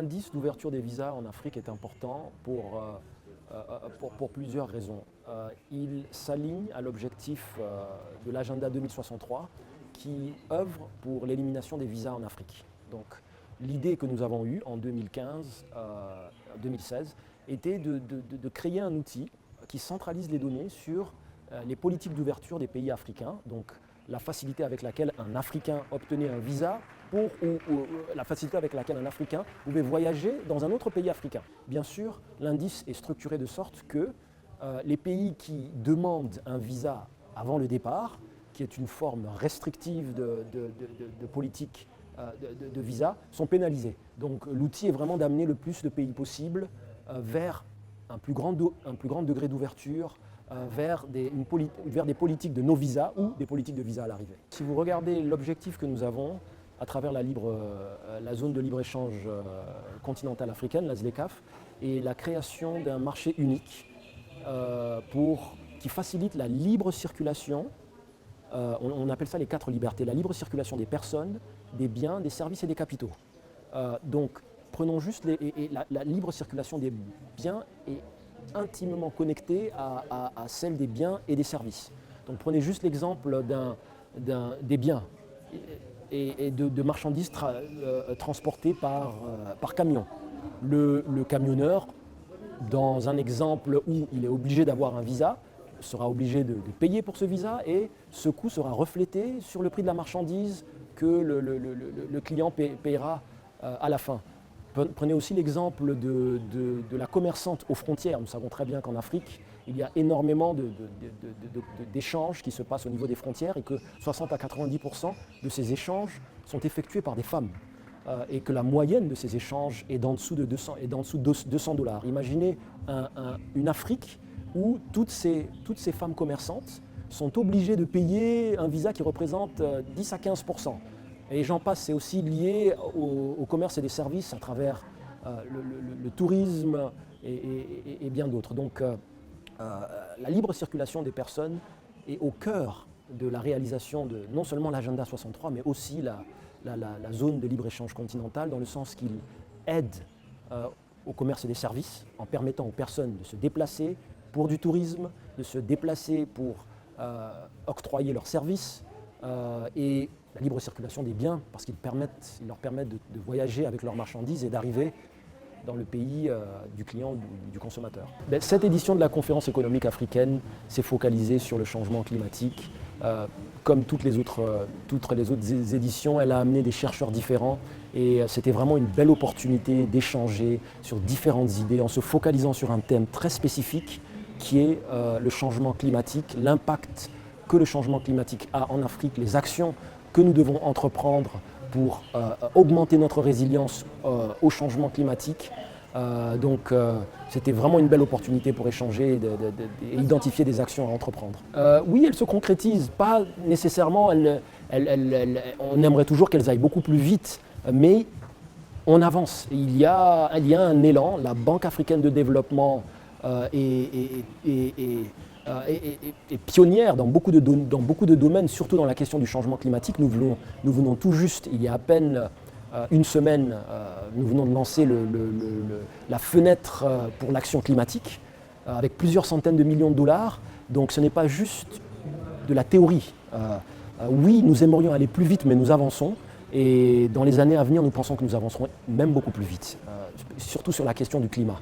L'indice d'ouverture des visas en Afrique est important pour plusieurs raisons. Il s'aligne à l'objectif de l'agenda 2063 qui œuvre pour l'élimination des visas en Afrique. Donc, l'idée que nous avons eue en 2015-2016 était de créer un outil qui centralise les données sur les politiques d'ouverture des pays africains, donc la facilité avec laquelle un Africain obtenait un visa ou la facilité avec laquelle un Africain pouvait voyager dans un autre pays africain. Bien sûr, l'indice est structuré de sorte que les pays qui demandent un visa avant le départ, qui est une forme restrictive de politique de visa, sont pénalisés. Donc l'outil est vraiment d'amener le plus de pays possible vers un plus grand degré d'ouverture, vers des politiques de no-visa ou des politiques de visa à l'arrivée. Si vous regardez l'objectif que nous avons à travers la zone de libre-échange continentale africaine, la ZLECAf, et la création d'un marché unique qui facilite la libre circulation, on appelle ça les 4 libertés, la libre circulation des personnes, des biens, des services et des capitaux. Donc prenons juste la libre circulation des biens est intimement connectée à celle des biens et des services. Donc prenez juste l'exemple des biens et de marchandises transportées par camion. Le camionneur, dans un exemple où il est obligé d'avoir un visa, sera obligé de payer pour ce visa et ce coût sera reflété sur le prix de la marchandise que le client paiera à la fin. Prenez aussi l'exemple de la commerçante aux frontières. Nous savons très bien qu'en Afrique, il y a énormément d'échanges qui se passent au niveau des frontières et que 60 à 90% de ces échanges sont effectués par des femmes. Et que la moyenne de ces échanges est d'en dessous de $200. Imaginez une Afrique où toutes ces femmes commerçantes sont obligées de payer un visa qui représente 10 à 15%. Et j'en passe, c'est aussi lié au commerce et des services à travers le tourisme et bien d'autres. Donc la libre circulation des personnes est au cœur de la réalisation de non seulement l'agenda 63, mais aussi la zone de libre-échange continentale, dans le sens qu'il aide au commerce et des services en permettant aux personnes de se déplacer pour du tourisme, de se déplacer pour octroyer leurs services et la libre circulation des biens parce qu'ils leur permettent de voyager avec leurs marchandises et d'arriver dans le pays du client, du consommateur. Cette édition de la conférence économique africaine s'est focalisée sur le changement climatique. Comme toutes les autres éditions, elle a amené des chercheurs différents et c'était vraiment une belle opportunité d'échanger sur différentes idées en se focalisant sur un thème très spécifique qui est le changement climatique, l'impact que le changement climatique a en Afrique, les actions que nous devons entreprendre pour augmenter notre résilience au changement climatique. Donc c'était vraiment une belle opportunité pour échanger et identifier des actions à entreprendre. Oui, elles se concrétisent, pas nécessairement, on aimerait toujours qu'elles aillent beaucoup plus vite, mais on avance. Il y a un élan, la Banque africaine de développement est pionnière dans beaucoup de domaines, surtout dans la question du changement climatique. Nous venons tout juste, il y a à peine une semaine, nous venons de lancer la fenêtre pour l'action climatique avec plusieurs centaines de millions de dollars. Donc ce n'est pas juste de la théorie. Oui, nous aimerions aller plus vite, mais nous avançons. Et dans les années à venir, nous pensons que nous avancerons même beaucoup plus vite, surtout sur la question du climat.